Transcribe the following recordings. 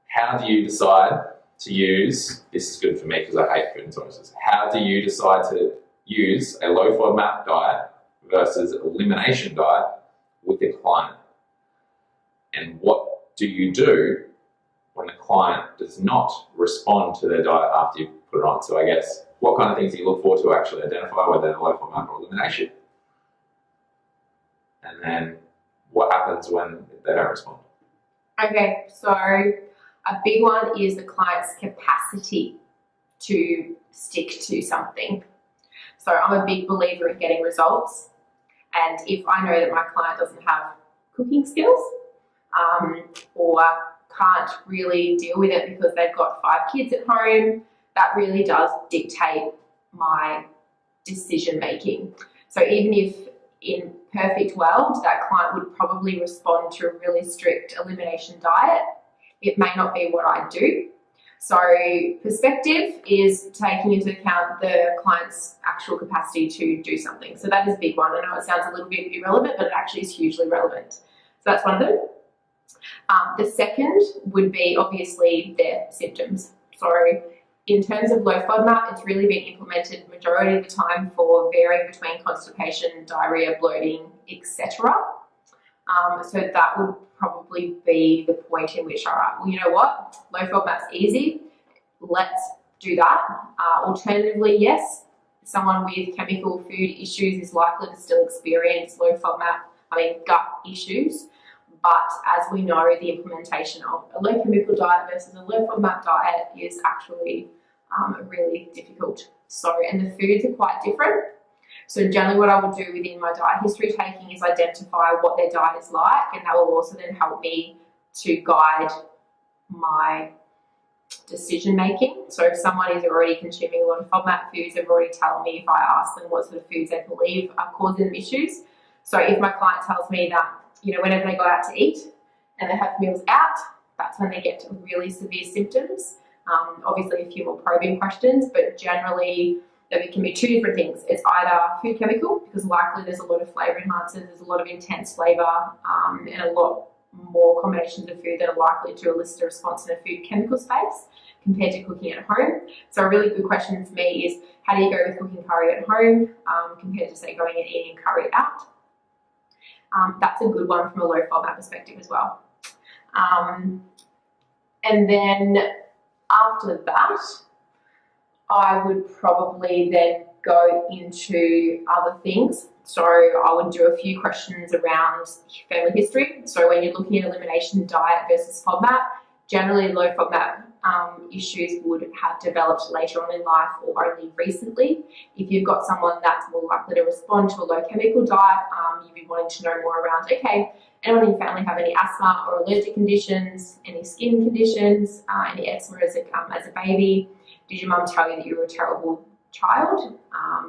how do you decide to use, this is good for me because I hate food intolerances, how do you decide to use a low FODMAP diet versus elimination diet with the client? And what do you do when the client does not respond to their diet after you put it on? So I guess, what kind of things do you look for to actually identify whether they're low FODMAP or elimination? And then what happens when they don't respond? Okay, so a big one is the client's capacity to stick to something. So I'm a big believer in getting results. And if I know that my client doesn't have cooking skills or can't really deal with it because they've got 5 kids at home, that really does dictate my decision making. So even if in perfect world that client would probably respond to a really strict elimination diet, it may not be what I do. So perspective is taking into account the client's actual capacity to do something. So that is a big one. I know it sounds a little bit irrelevant, but it actually is hugely relevant. So that's one of them. The second would be obviously their symptoms. So in terms of low FODMAP, it's really been implemented majority of the time for varying between constipation, diarrhea, bloating, etc. So that would probably be the point in which, all right, well, you know what, low FODMAP's easy, let's do that. Alternatively, yes, someone with chemical food issues is likely to still experience low FODMAP, gut issues. But as we know, the implementation of a low chemical diet versus a low FODMAP diet is actually really difficult. So, and the foods are quite different. So generally what I would do within my diet history taking is identify what their diet is like, and that will also then help me to guide my decision making. So if someone is already consuming a lot of FODMAP foods, they've already told me if I ask them what sort of foods they believe are causing them issues. So if my client tells me that, whenever they go out to eat and they have meals out, that's when they get to really severe symptoms. Obviously a few more probing questions, but generally it can be 2 different things. It's either food chemical, because likely there's a lot of flavour enhancers, there's a lot of intense flavour, and a lot more combinations of food that are likely to elicit a response in a food chemical space compared to cooking at home. So a really good question for me is, how do you go with cooking curry at home compared to, say, going and eating curry out? That's a good one from a low FODMAP perspective as well. And then after that, I would probably then go into other things. So I would do a few questions around family history. So when you're looking at elimination diet versus FODMAP, generally low FODMAP issues would have developed later on in life or only recently. If you've got someone that's more likely to respond to a low chemical diet, you'd be wanting to know more around, okay, anyone in your family have any asthma or allergic conditions, any skin conditions, any eczema as a baby? Did your mum tell you that you were a terrible child?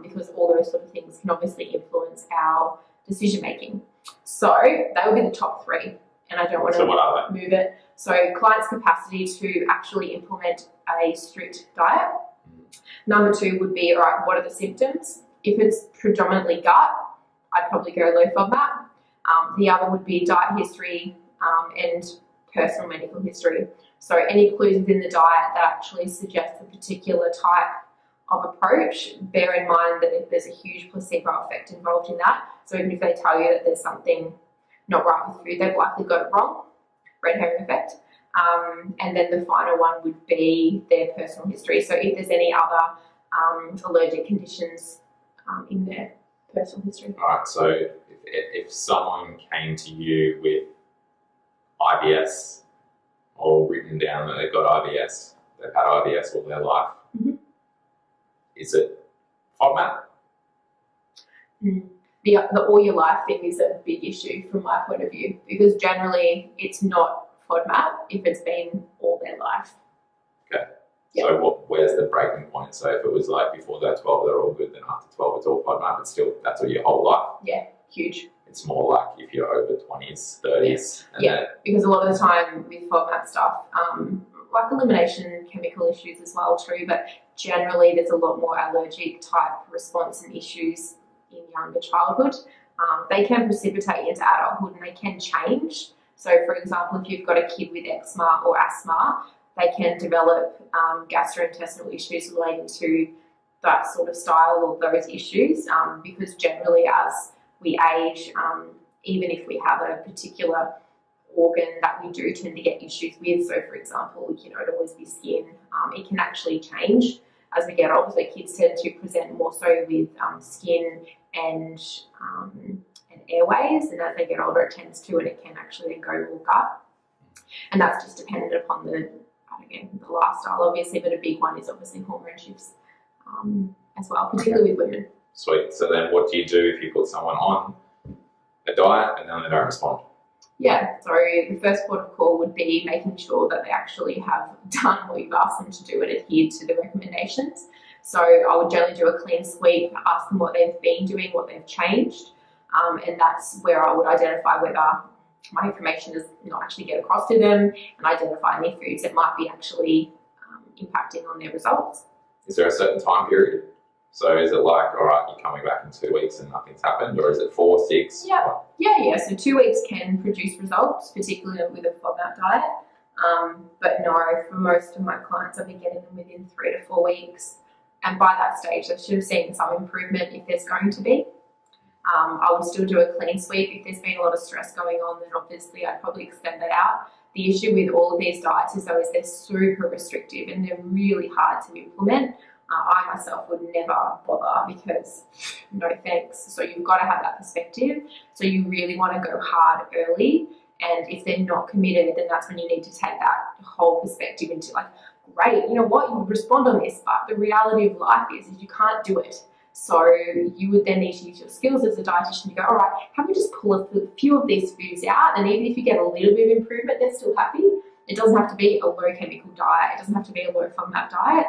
Because all those sort of things can obviously influence our decision making. So that would be the top 3, and I don't want to move it. So client's capacity to actually implement a strict diet. Number 2 would be, all right, what are the symptoms? If it's predominantly gut, I'd probably go low FODMAP. The other would be diet history and personal medical history. So any clues within the diet that actually suggest a particular type of approach, bear in mind that there's a huge placebo effect involved in that. So even if they tell you that there's something not right with food, they've likely got it wrong, red herring effect. And then the final one would be their personal history. So if there's any other allergic conditions in their personal history. All right, so if someone came to you with IBS, or written down that they've got IBS, they've had IBS all their life, is it FODMAP? The all your life thing is a big issue from my point of view, because generally it's not FODMAP if it's been all their life. Okay. Yep. So where's the breaking point? So if it was like before they're 12, they're all good, then after 12 it's all FODMAP, it's still, that's all your whole life? Yeah, huge. It's more like if you're over 20s, 30s. Because a lot of the time with FODMAP stuff, like elimination chemical issues as well too, but generally there's a lot more allergic type response and issues in younger childhood. They can precipitate into adulthood and they can change. So, for example, if you've got a kid with eczema or asthma, they can develop gastrointestinal issues relating to that sort of style or those issues, because generally as we age, even if we have a particular organ that we do tend to get issues with, so for example, it'd always be skin, it can actually change as we get older. So kids tend to present more so with skin and airways, and as they get older it tends to, and it can actually then go more gut. And that's just dependent upon the lifestyle obviously, but a big one is obviously hormone shifts as well, particularly with women. Sweet. So then what do you do if you put someone on a diet and then they don't respond? Yeah, so the first port of call would be making sure that they actually have done what you've asked them to do and adhered to the recommendations. So I would generally do a clean sweep, ask them what they've been doing, what they've changed, and that's where I would identify whether my information does not actually get across to them, and identify any foods that might be actually impacting on their results. Is there a certain time period? So is it like, all right, you're coming back in 2 weeks and nothing's happened, or is it 4, 6? Yeah. So 2 weeks can produce results, particularly with a FODMAP diet. But no, for most of my clients, I've been getting them within 3 to 4 weeks. And by that stage, they should have seen some improvement if there's going to be. I would still do a clean sweep. If there's been a lot of stress going on, then obviously I'd probably extend that out. The issue with all of these diets is though is they're super restrictive and they're really hard to implement. I myself would never bother because no thanks. So you've got to have that perspective. So you really want to go hard early, and if they're not committed, then that's when you need to take that whole perspective into like, great, you know what, you would respond on this, but the reality of life is you can't do it. So you would then need to use your skills as a dietitian to go, all right, how about we just pull a few of these foods out, and even if you get a little bit of improvement, they're still happy. It doesn't have to be a low chemical diet. It doesn't have to be a low FODMAP diet.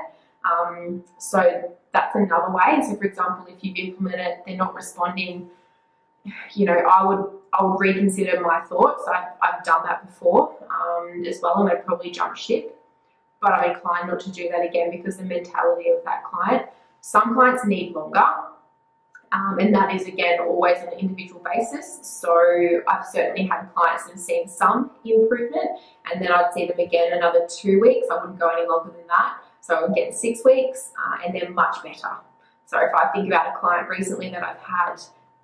So that's another way. And so, for example, if you've implemented, they're not responding, I would reconsider my thoughts. I've done that before as well, and I'd probably jump ship. But I'm inclined not to do that again because the mentality of that client. Some clients need longer, and that is, again, always on an individual basis. So I've certainly had clients that have seen some improvement, and then I'd see them again another 2 weeks. I wouldn't go any longer than that. So I would get 6 weeks, and they're much better. So if I think about a client recently that I've had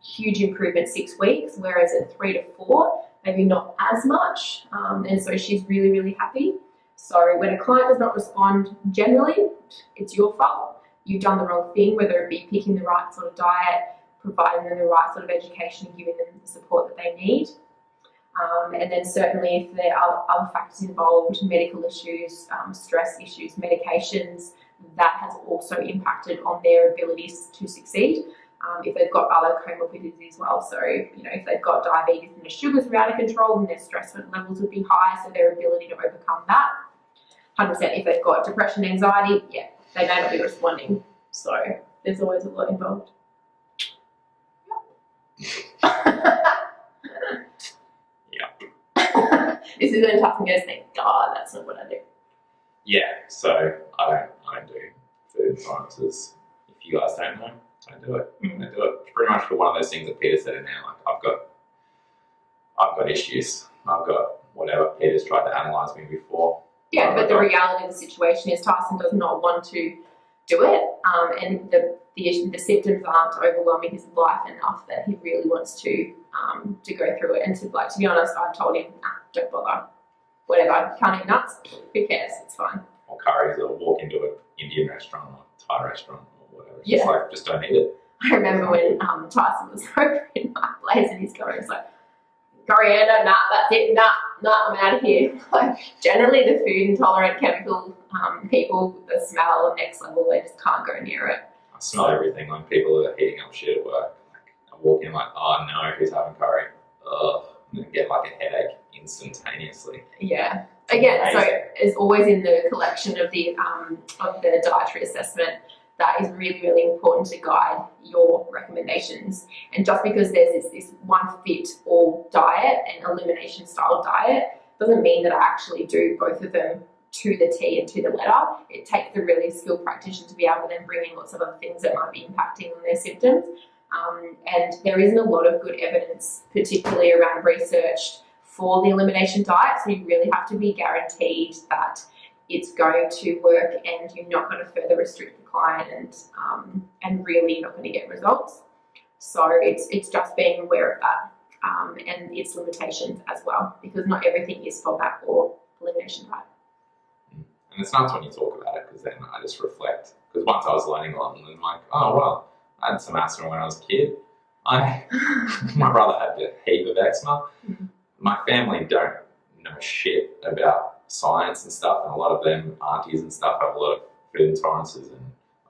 huge improvement 6 weeks, whereas at 3 to 4, maybe not as much, and so she's really, really happy. So when a client does not respond, generally, it's your fault. You've done the wrong thing, whether it be picking the right sort of diet, providing them the right sort of education, giving them the support that they need. And then certainly if there are other factors involved, medical issues, stress issues, medications, that has also impacted on their abilities to succeed. If they've got other comorbidities as well. So, if they've got diabetes and the sugars are out of control, then their stress levels would be high, so their ability to overcome that. 100%. If they've got depression, anxiety, they may not be responding. So there's always a lot involved. This is when tough and goes, thank God, that's not what I do. Yeah, so I don't do food sciences. If you guys don't know, I do it. I do it pretty much for one of those things that Peter said in there. Like I've got issues. I've got whatever. Peter's tried to analyse me before. Yeah, but the reality of the situation is Tyson does not want to do it, and the symptoms aren't overwhelming his life enough that he really wants to go through it. And to be honest, I've told him, don't bother. Whatever, can't eat nuts. Who cares? It's fine. Or curries, or walk into an Indian restaurant or Thai restaurant or whatever. It's just like, just don't eat it. I remember when Tyson was over in my place and he's going, it's like, coriander, nah, that's it, nah, I'm out of here. Like, generally the food intolerant chemical people, the smell next level, they just can't go near it. I smell everything. Like people are heating up shit at work. I walk in like, oh no, who's having curry? Ugh, and then get like a headache instantaneously. Yeah. Again, so it's always in the collection of the dietary assessment that is really, really important to guide your recommendations. And just because there's this one fit all diet and elimination style diet doesn't mean that I actually do both of them to the T and to the letter. It takes a really skilled practitioner to be able to then bring in lots of other things that might be impacting on their symptoms. And there isn't a lot of good evidence, particularly around research for the elimination diet. So you really have to be guaranteed that it's going to work and you're not going to further restrict the client and really not going to get results. So it's just being aware of that and its limitations as well, because not everything is FODMAP or elimination diet. And it's nice when you talk about it, because then I just reflect. Because once I was learning a lot, and I'm like, oh, well, I had some asthma when I was a kid. My brother had a heap of eczema. Mm-hmm. My family don't know shit about science and stuff, and a lot of them, aunties and stuff, have a lot of food intolerances and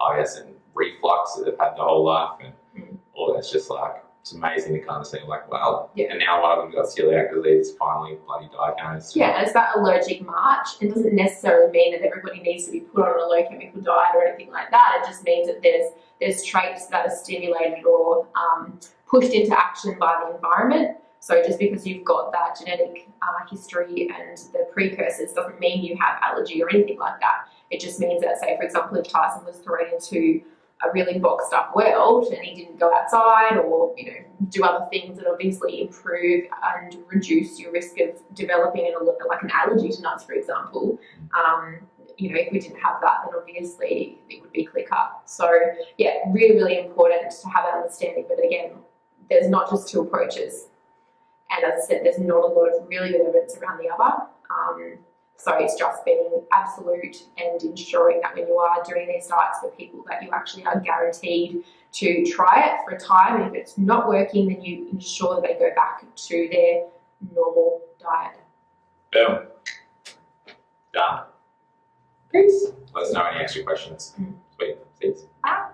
IBS and reflux that they've had their whole life, and all that's just like, it's amazing to kind of see, like, wow. Yeah. And now one of them got celiac disease, finally bloody diagnosed. Yeah, and it's that allergic march. It doesn't necessarily mean that everybody needs to be put on a low chemical diet or anything like that. It just means that there's traits that are stimulated or pushed into action by the environment. So just because you've got that genetic history and the precursors doesn't mean you have allergy or anything like that. It just means that, say, for example, if Tyson was thrown into a really boxed up world and he didn't go outside or, you know, do other things that obviously improve and reduce your risk of developing like an allergy to nuts, for example, you know, if we didn't have that, then obviously it would be clear cut. So yeah, really, really important to have that understanding. But again, there's not just two approaches. And as I said, there's not a lot of really good evidence around the other. So it's just being absolute and ensuring that when you are doing these diets for people that you actually are guaranteed to try it for a time. And if it's not working, then you ensure that they go back to their normal diet. Boom. Done. Peace. Let us know any extra questions. Sweet. Peace. Bye.